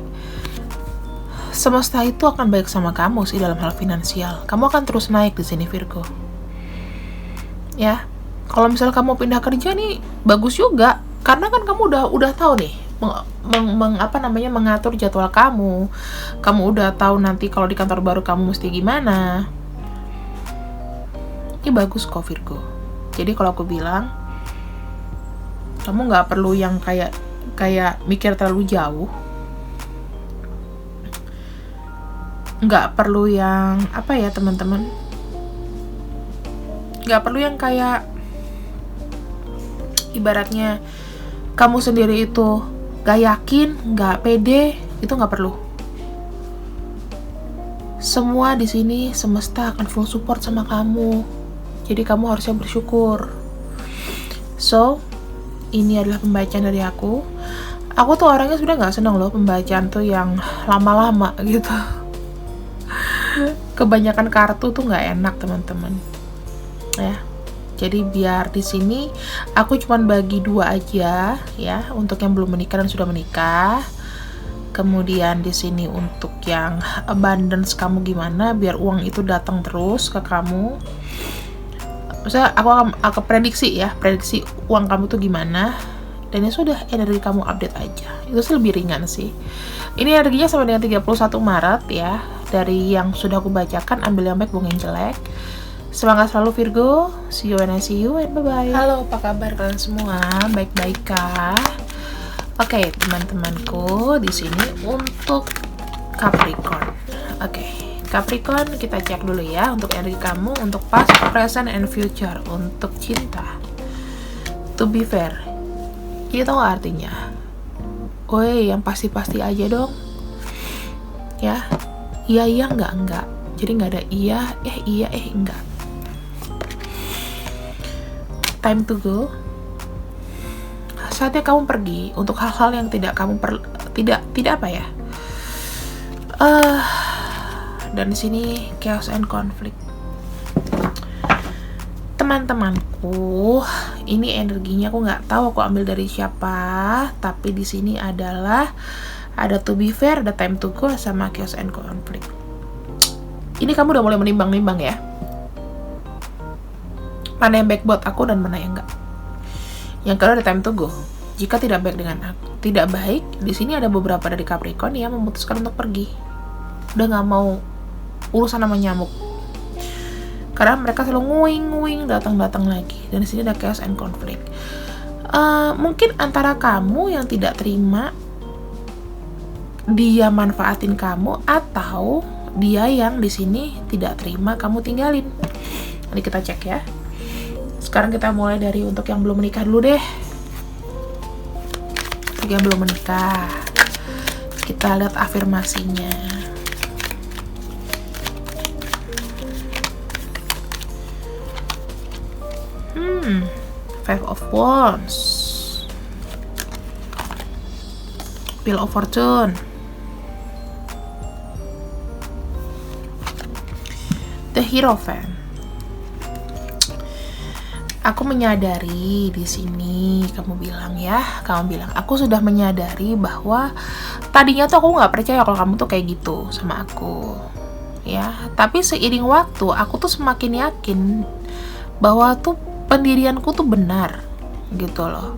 semesta itu akan baik sama kamu sih dalam hal finansial. Kamu akan terus naik di sini, Virgo. Ya, kalau misalnya kamu pindah kerja nih, bagus juga, karena kan kamu udah tahu nih, mengatur jadwal kamu. Kamu udah tahu nanti kalau di kantor baru kamu mesti gimana. Ini bagus kok, Virgo. Jadi kalau aku bilang, kamu nggak perlu yang kayak mikir terlalu jauh, nggak perlu yang teman-teman, nggak perlu yang kayak ibaratnya kamu sendiri itu gak yakin, gak pede, itu nggak perlu. Semua di sini semesta akan full support sama kamu, jadi kamu harusnya bersyukur. So, ini adalah pembacaan dari aku. Aku tuh orangnya sebenarnya nggak seneng loh pembacaan tuh yang lama-lama gitu. Kebanyakan kartu tuh nggak enak, teman-teman. Ya, jadi biar di sini aku cuman bagi 2 aja ya, untuk yang belum menikah dan sudah menikah. Kemudian di sini untuk yang abundance kamu gimana, biar uang itu datang terus ke kamu. Maksudnya aku prediksi uang kamu tuh gimana, dan ya sudah, energi kamu update aja. Itu sih lebih ringan sih. Ini energinya sampai dengan 31 Maret ya. Dari yang sudah aku bacakan, ambil yang baik, buang yang jelek. Semangat selalu, Virgo. See you when I see you, and bye-bye. Halo, apa kabar kalian semua? Baik-baik kah? Oke, teman-temanku, di sini untuk Capricorn. Oke. Capricorn, kita cek dulu ya untuk energi kamu, untuk past, present, and future. Untuk cinta, to be fair, ini tau gak artinya? Woi, yang pasti-pasti aja dong. Ya, iya enggak. Jadi nggak ada iya enggak. Time to go. Saatnya kamu pergi untuk hal-hal yang tidak kamu tidak apa ya. Dan di sini chaos and conflict. Teman-temanku, ini energinya aku nggak tahu aku ambil dari siapa, tapi di sini adalah ada to be fair, ada time to go, sama chaos and conflict. Ini kamu udah mulai menimbang-nimbang ya, mana yang baik buat aku dan mana yang enggak. Yang kedua ada time to go. Jika tidak baik tidak baik, di sini ada beberapa dari Capricorn yang memutuskan untuk pergi. Udah nggak mau urusan sama nyamuk. Karena mereka selalu nguing datang lagi. Dan di sini ada chaos and conflict. Mungkin antara kamu yang tidak terima dia manfaatin kamu, atau dia yang di sini tidak terima kamu tinggalin. Nanti kita cek ya. Sekarang kita mulai dari untuk yang belum menikah dulu deh. Yang belum menikah, kita lihat afirmasinya. Five of Wands, Wheel of Fortune, The Hierophant. Aku menyadari di sini, kamu bilang, aku sudah menyadari bahwa tadinya tuh aku nggak percaya kalau kamu tuh kayak gitu sama aku, ya. Tapi seiring waktu, aku tuh semakin yakin bahwa tuh pendirianku tuh benar, gitu loh.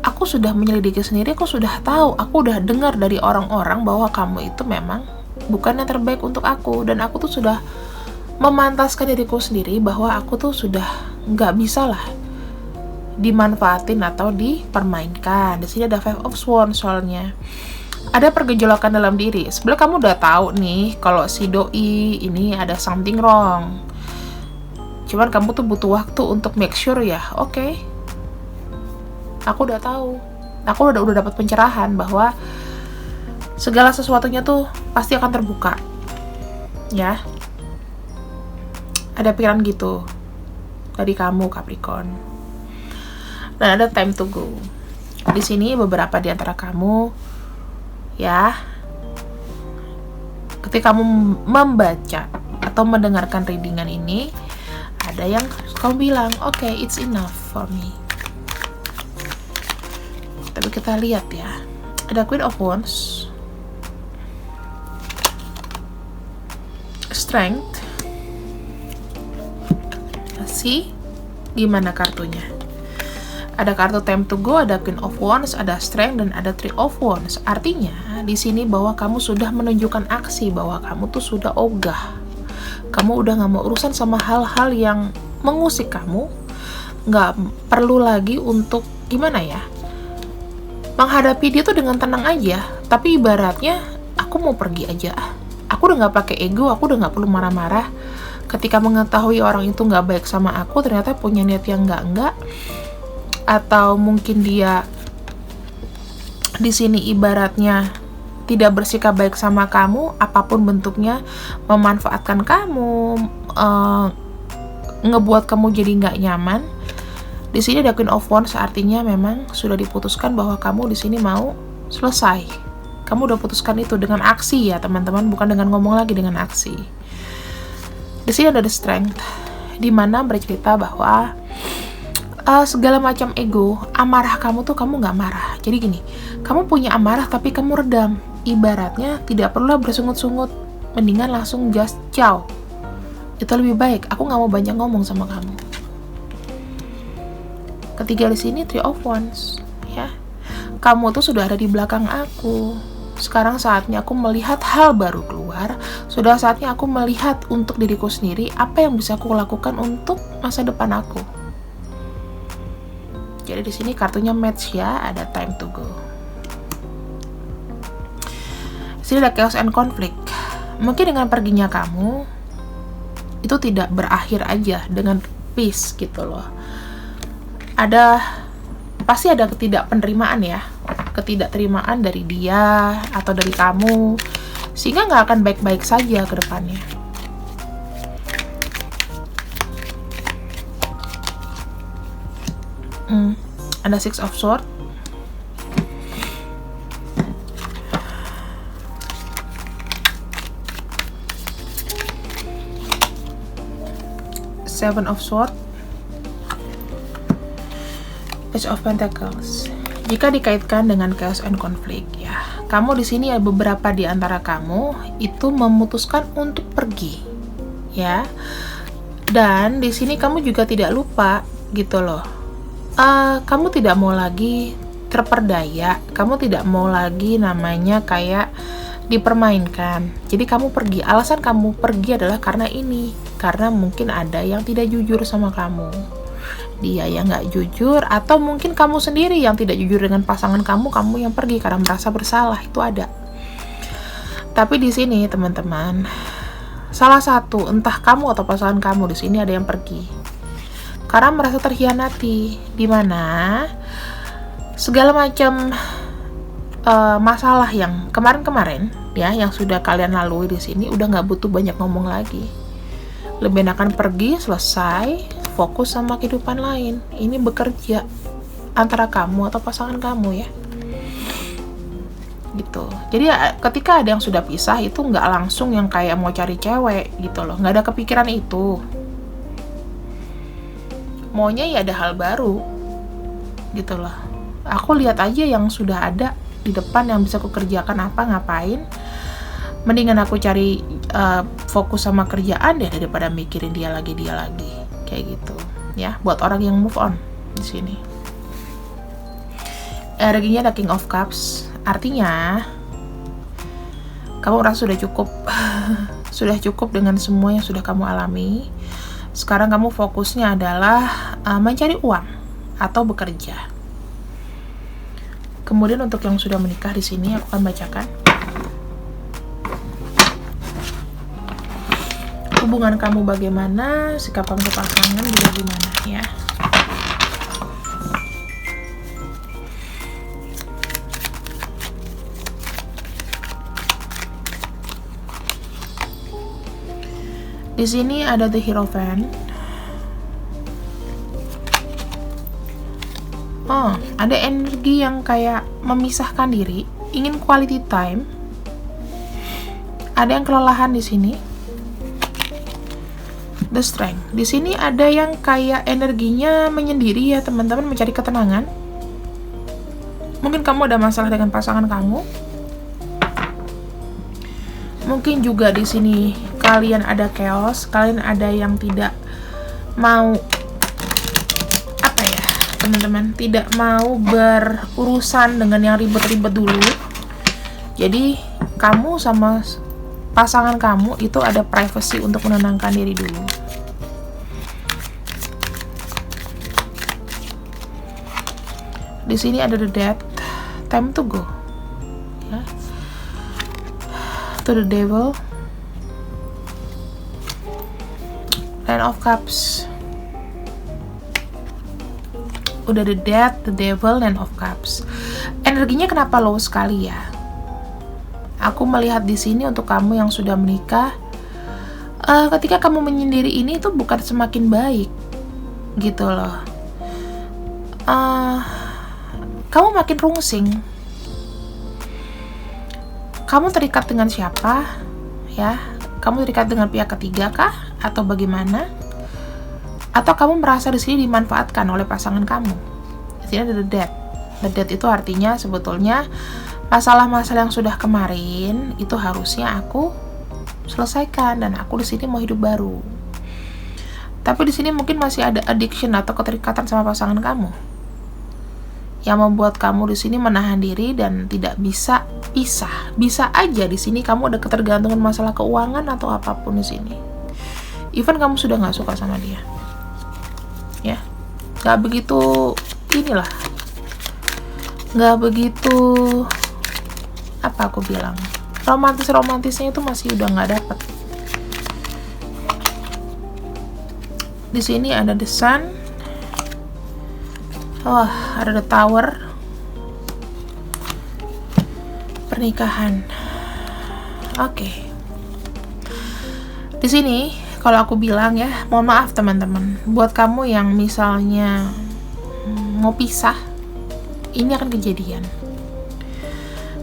Aku sudah menyelidiki sendiri, aku sudah tahu, aku udah dengar dari orang-orang bahwa kamu itu memang bukan yang terbaik untuk aku, dan aku tuh sudah memantaskan diriku sendiri bahwa aku tuh sudah nggak bisa lah dimanfaatin atau dipermainkan. Di sini ada Five of Wands, soalnya ada pergejolakan dalam diri. Sebenarnya kamu udah tahu nih kalau si doi ini ada something wrong. Cuman kamu tuh butuh waktu untuk make sure ya. Oke. Aku udah tahu. Aku udah dapat pencerahan bahwa segala sesuatunya tuh pasti akan terbuka. Ya. Ada pikiran gitu dari kamu, Capricorn. Dan ada time to go. Di sini beberapa di antara kamu, ya, ketika kamu membaca atau mendengarkan readingan ini, ada yang kamu bilang, oke, it's enough for me. Tapi kita lihat ya, ada Queen of Wands, Strength. Gimana kartunya? Ada kartu time to go, ada Queen of Wands, ada Strength, dan ada Three of Wands. Artinya di sini bahwa kamu sudah menunjukkan aksi, bahwa kamu tuh sudah ogah. Kamu udah nggak mau urusan sama hal-hal yang mengusik kamu. Nggak perlu lagi untuk gimana ya, menghadapi dia tuh dengan tenang aja. Tapi ibaratnya aku mau pergi aja. Aku udah nggak pakai ego, aku udah nggak perlu marah-marah. Ketika mengetahui orang itu nggak baik sama aku, ternyata punya niat yang nggak, atau mungkin dia di sini ibaratnya tidak bersikap baik sama kamu, apapun bentuknya, memanfaatkan kamu, ngebuat kamu jadi nggak nyaman. Di sini ada Queen of Wands, artinya memang sudah diputuskan bahwa kamu di sini mau selesai. Kamu udah putuskan itu dengan aksi ya teman-teman, bukan dengan ngomong lagi, dengan aksi. Di sini ada The Strength, dimana bercerita bahwa segala macam ego, amarah kamu tuh kamu nggak marah. Jadi gini, kamu punya amarah tapi kamu redam. Ibaratnya tidak perlu bersungut-sungut, mendingan langsung just ciao. Itu lebih baik. Aku nggak mau banyak ngomong sama kamu. Ketiga di sini Three of Wands, ya. Kamu tuh sudah ada di belakang aku. Sekarang saatnya aku melihat hal baru keluar. Sudah saatnya aku melihat untuk diriku sendiri apa yang bisa aku lakukan untuk masa depan aku. Jadi di sini kartunya match ya, ada time to go. Di sini ada chaos and conflict. Mungkin dengan perginya kamu itu tidak berakhir aja dengan peace gitu loh. Pasti ada ketidakpenerimaan ya, ketidakterimaan dari dia atau dari kamu. sehingga nggak akan baik-baik saja ke depannya. Ada Six of Swords. Seven of Swords. Page of Pentacles. Jika dikaitkan dengan chaos and conflict, ya, kamu di sini beberapa di antara kamu itu memutuskan untuk pergi, ya. Dan di sini kamu juga tidak lupa gitu loh. Kamu tidak mau lagi terperdaya, kamu tidak mau lagi namanya kayak dipermainkan. Jadi kamu pergi. Alasan kamu pergi adalah karena ini, karena mungkin ada yang tidak jujur sama kamu. Dia yang nggak jujur, atau mungkin kamu sendiri yang tidak jujur dengan pasangan kamu yang pergi karena merasa bersalah, itu ada. Tapi di sini teman-teman, salah satu entah kamu atau pasangan kamu di sini ada yang pergi karena merasa terkhianati, dimana segala macam masalah yang kemarin-kemarin ya, yang sudah kalian lalui di sini udah nggak butuh banyak ngomong lagi. Lebih enakan pergi, selesai, fokus sama kehidupan lain. Ini bekerja antara kamu atau pasangan kamu ya, gitu. Jadi ketika ada yang sudah pisah itu nggak langsung yang kayak mau cari cewek gitu loh, nggak ada kepikiran itu. Maunya ya ada hal baru gitu loh. Aku lihat aja yang sudah ada di depan yang bisa aku kerjakan apa, ngapain. Mendingan aku cari fokus sama kerjaan deh daripada mikirin dia lagi kayak gitu ya, buat orang yang move on di sini. Energinya ada King of Cups, artinya kamu merasa sudah cukup sudah cukup dengan semua yang sudah kamu alami. Sekarang kamu fokusnya adalah mencari uang atau bekerja. Kemudian untuk yang sudah menikah di sini aku akan bacakan hubungan kamu bagaimana, sikap kamu ke pasangan juga gimana ya. Di sini ada The Hierophant. Ada energi yang kayak memisahkan diri, ingin quality time. Ada yang kelelahan di sini. The Strength. Di sini ada yang kayak energinya menyendiri ya teman-teman, mencari ketenangan. Mungkin kamu ada masalah dengan pasangan kamu. Mungkin juga di sini kalian ada chaos, kalian ada yang tidak mau teman-teman, tidak mau berurusan dengan yang ribet-ribet dulu. Jadi kamu sama pasangan kamu itu ada privacy untuk menenangkan diri dulu. Di sini ada The Death, time to go ya. To the Devil, Nine of Cups. Udah The Death, The Devil, Nine of Cups. Energinya kenapa low sekali ya? Aku melihat di sini untuk kamu yang sudah menikah, ketika kamu menyendiri ini itu bukan semakin baik, gitu loh. Kamu makin rungsing. Kamu terikat dengan siapa? Ya, kamu terikat dengan pihak ketiga kah? Atau bagaimana? Atau kamu merasa di sini dimanfaatkan oleh pasangan kamu? Di sini ada The Death. The Death itu artinya sebetulnya masalah-masalah yang sudah kemarin itu harusnya aku selesaikan dan aku di sini mau hidup baru. Tapi di sini mungkin masih ada addiction atau keterikatan sama pasangan kamu yang membuat kamu di sini menahan diri dan tidak bisa pisah. Bisa aja di sini kamu ada ketergantungan masalah keuangan atau apapun di sini. Even kamu sudah nggak suka sama dia. Ya, nggak begitu inilah, nggak begitu apa aku bilang, romantisnya itu masih udah nggak dapet. Di sini ada The Sun, ada The Tower, pernikahan. Oke. Di sini kalau aku bilang ya, mohon maaf teman-teman, buat kamu yang misalnya mau pisah, ini akan kejadian.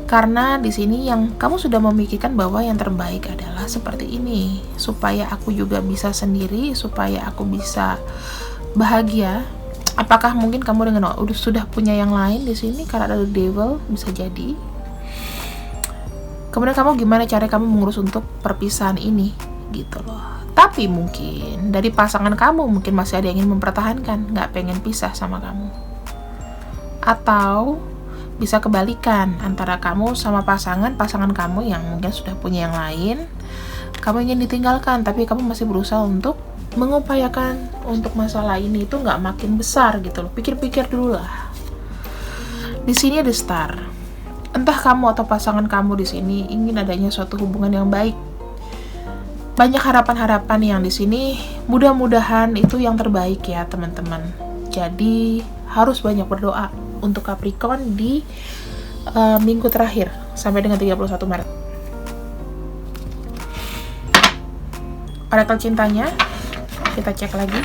Karena di sini yang kamu sudah memikirkan bahwa yang terbaik adalah seperti ini, supaya aku juga bisa sendiri, supaya aku bisa bahagia. Apakah mungkin kamu dengan sudah punya yang lain di sini karena ada the devil, bisa jadi. Kemudian kamu gimana cara kamu mengurus untuk perpisahan ini, gitu loh. Tapi mungkin dari pasangan kamu mungkin masih ada yang ingin mempertahankan, nggak pengen pisah sama kamu. Atau bisa kebalikan antara kamu sama pasangan kamu yang mungkin sudah punya yang lain, kamu ingin ditinggalkan, tapi kamu masih berusaha untuk mengupayakan untuk masalah ini itu nggak makin besar gitu loh. Pikir-pikir dulu lah. Di sini ada star. Entah kamu atau pasangan kamu di sini ingin adanya suatu hubungan yang baik. Banyak harapan-harapan yang di sini, mudah-mudahan itu yang terbaik ya teman-teman. Jadi harus banyak berdoa untuk Capricorn di minggu terakhir sampai dengan 31 Maret. Oracle cintanya kita cek lagi.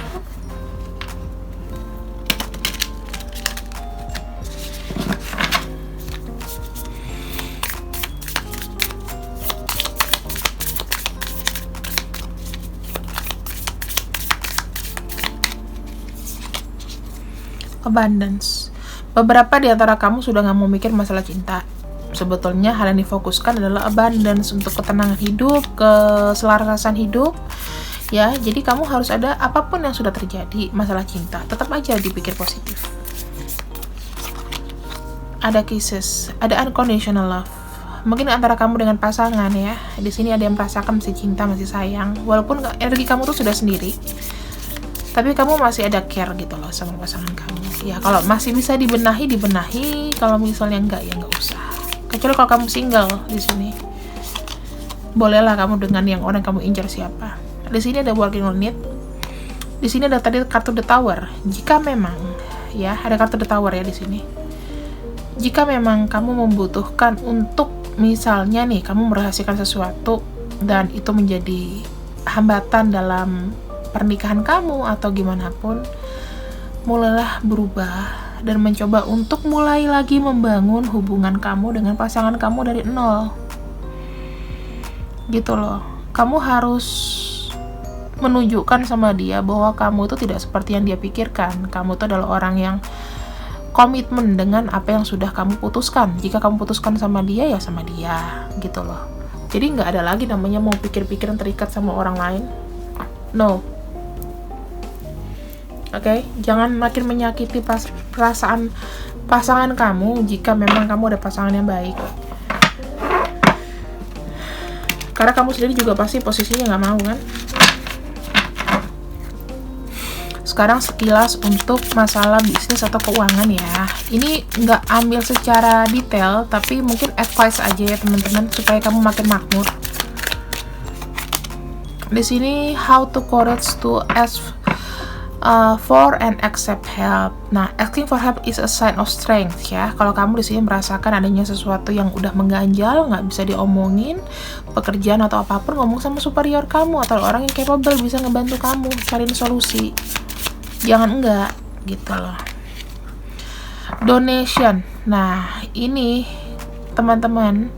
Abundance. Beberapa di antara kamu sudah nggak mau mikir masalah cinta. Sebetulnya hal yang difokuskan adalah abundance, untuk ketenangan hidup, keselarasan hidup. Ya, jadi kamu harus ada apapun yang sudah terjadi masalah cinta, tetap aja dipikir positif. Ada kisses, ada unconditional love. Mungkin antara kamu dengan pasangan ya. Di sini ada yang merasakan masih cinta, masih sayang, walaupun energi kamu tuh sudah sendiri. Tapi kamu masih ada care gitu loh sama pasangan kamu. Ya kalau masih bisa dibenahi. Kalau misalnya enggak, ya enggak usah. Kecuali kalau kamu single di sini, bolehlah kamu dengan yang orang kamu incar siapa. Di sini ada working on it. Di sini ada tadi kartu The Tower. Jika memang ya ada kartu The Tower ya di sini. Jika memang kamu membutuhkan untuk misalnya nih kamu merahasiakan sesuatu dan itu menjadi hambatan dalam pernikahan kamu atau gimana pun, mulailah berubah dan mencoba untuk mulai lagi membangun hubungan kamu dengan pasangan kamu dari nol. Gitu loh. Kamu harus menunjukkan sama dia bahwa kamu itu tidak seperti yang dia pikirkan. Kamu itu adalah orang yang komitmen dengan apa yang sudah kamu putuskan. Jika kamu putuskan sama dia, ya sama dia. Gitu loh. Jadi nggak ada lagi namanya mau pikir-pikir terikat sama orang lain. No. Oke, jangan makin menyakiti perasaan pasangan kamu jika memang kamu ada pasangan yang baik. Karena kamu sendiri juga pasti posisinya nggak mau kan. Sekarang sekilas untuk masalah bisnis atau keuangan ya. Ini nggak ambil secara detail, tapi mungkin advice aja ya teman-teman supaya kamu makin makmur. Di sini how to courage to ask for and accept help. Nah, asking for help is a sign of strength ya. Kalau kamu di sini merasakan adanya sesuatu yang udah mengganjal, nggak bisa diomongin, pekerjaan atau apapun, ngomong sama superior kamu atau orang yang capable bisa ngebantu kamu cariin solusi. Jangan enggak, gitu loh. Donation. Nah, ini teman-teman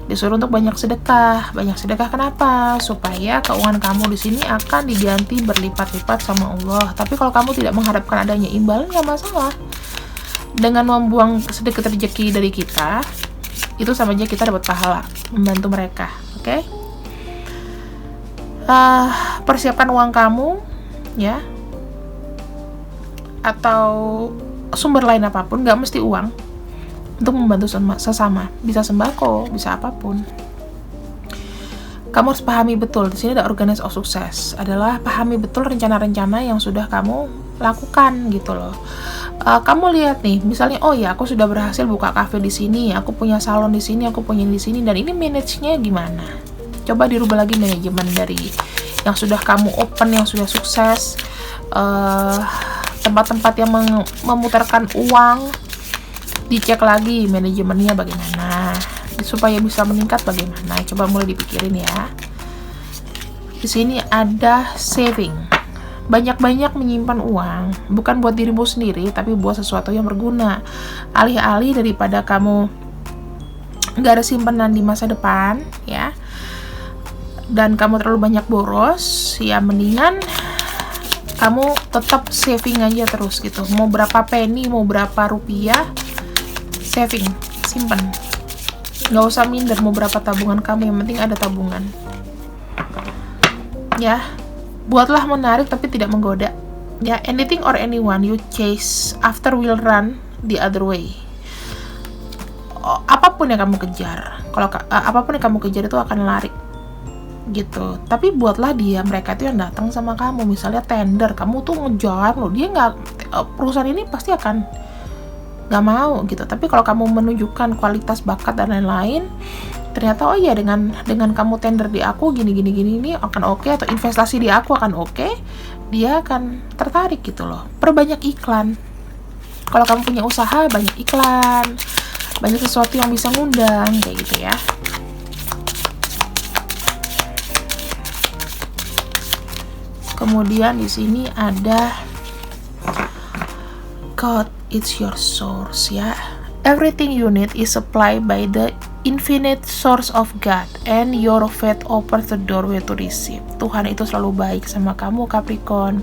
disuruh untuk banyak sedekah. Banyak sedekah kenapa? Supaya keuangan kamu di sini akan diganti berlipat-lipat sama Allah. Tapi kalau kamu tidak mengharapkan adanya imbalan, nggak masalah. Dengan membuang sedikit rezeki dari kita, itu sama aja kita dapat pahala membantu mereka. Oke? Persiapkan uang kamu, ya, atau sumber lain apapun, nggak mesti uang, untuk membantu sesama, bisa sembako, bisa apapun. Kamu harus pahami betul, di sini ada organize of success, adalah pahami betul rencana-rencana yang sudah kamu lakukan gitu loh. Kamu lihat nih, misalnya, oh ya aku sudah berhasil buka cafe di sini, aku punya salon di sini, aku punya di sini, dan ini manage-nya gimana? Coba dirubah lagi manajemen dari yang sudah kamu open, yang sudah sukses, tempat-tempat yang memutarkan uang, dicek lagi manajemennya bagaimana supaya bisa meningkat bagaimana? Coba mulai dipikirin ya. Di sini ada saving. Banyak-banyak menyimpan uang, bukan buat dirimu sendiri, tapi buat sesuatu yang berguna. Alih-alih daripada kamu nggak ada simpanan di masa depan, ya, dan kamu terlalu banyak boros, ya mendingan kamu tetap saving aja terus gitu. Mau berapa penny, mau berapa rupiah, saving, simpen. Nggak usah minder mau berapa tabungan kamu, yang penting ada tabungan. Ya, buatlah menarik tapi tidak menggoda. Ya, anything or anyone you chase after will run the other way. Apapun yang kamu kejar, apapun yang kamu kejar itu akan lari gitu. Tapi buatlah mereka itu yang datang sama kamu. Misalnya tender, kamu tuh ngejar loh, dia nggak, perusahaan ini pasti akan nggak mau gitu. Tapi kalau kamu menunjukkan kualitas, bakat dan lain-lain, ternyata oh iya dengan kamu tender di aku gini ini akan oke, atau investasi di aku akan oke, dia akan tertarik gitu loh. Perbanyak iklan. Kalau kamu punya usaha, banyak iklan, banyak sesuatu yang bisa ngundang kayak gitu ya. Kemudian di sini ada God, it's your source ya. Everything you need is supplied by the infinite source of God, and your faith opens the doorway to receive. Tuhan itu selalu baik sama kamu, Capricorn.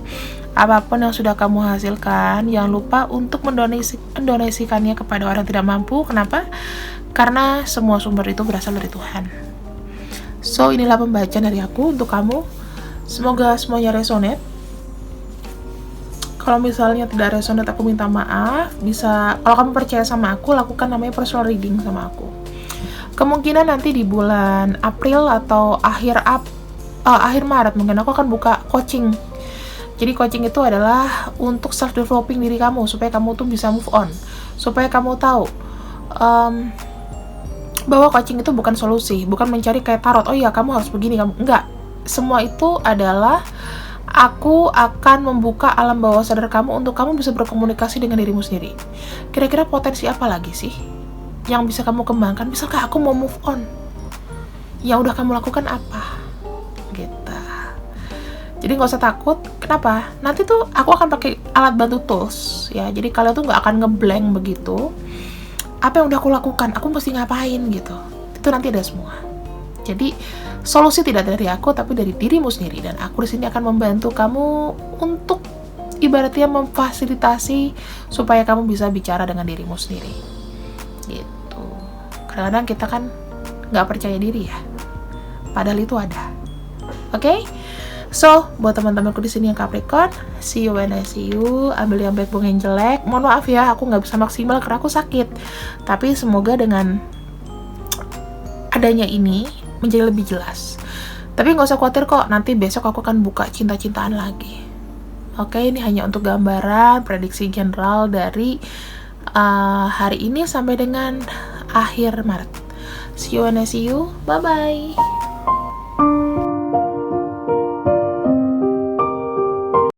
Apapun yang sudah kamu hasilkan, jangan lupa untuk mendonasikannya kepada orang yang tidak mampu. Kenapa? Karena semua sumber itu berasal dari Tuhan. So, inilah pembacaan dari aku untuk kamu. Semoga semuanya resonate. Kalau misalnya tidak resonate, aku minta maaf. Kalau kamu percaya sama aku, lakukan namanya personal reading sama aku. Kemungkinan nanti di bulan April atau akhir Maret mungkin aku akan buka coaching. Jadi coaching itu adalah untuk self developing diri kamu supaya kamu tuh bisa move on, supaya kamu tahu bahwa coaching itu bukan solusi, bukan mencari kayak tarot. Oh iya kamu harus begini, kamu enggak. Semua itu adalah aku akan membuka alam bawah sadar kamu untuk kamu bisa berkomunikasi dengan dirimu sendiri. Kira-kira potensi apa lagi sih yang bisa kamu kembangkan? Misalkan aku mau move on, yang udah kamu lakukan apa? Gitu. Jadi nggak usah takut. Kenapa? Nanti tuh aku akan pakai alat bantu tools ya. Jadi kalian tuh nggak akan ngeblank begitu. Apa yang udah aku lakukan? Aku mesti ngapain gitu? Itu nanti ada semua. Jadi solusi tidak dari aku tapi dari dirimu sendiri, dan aku di sini akan membantu kamu untuk ibaratnya memfasilitasi supaya kamu bisa bicara dengan dirimu sendiri. Gitu. Kadang-kadang kita kan nggak percaya diri ya. Padahal itu ada. Oke? So, buat teman-temanku di sini yang Capricorn, see you when I see you. Ambil yang baik, buang yang jelek. Mohon maaf ya, aku nggak bisa maksimal karena aku sakit. Tapi semoga dengan adanya ini menjadi lebih jelas. Tapi nggak usah khawatir kok, nanti besok aku akan buka cinta-cintaan lagi. Oke, ini hanya untuk gambaran, prediksi general dari hari ini sampai dengan akhir Maret. See you when I see you. Bye-bye.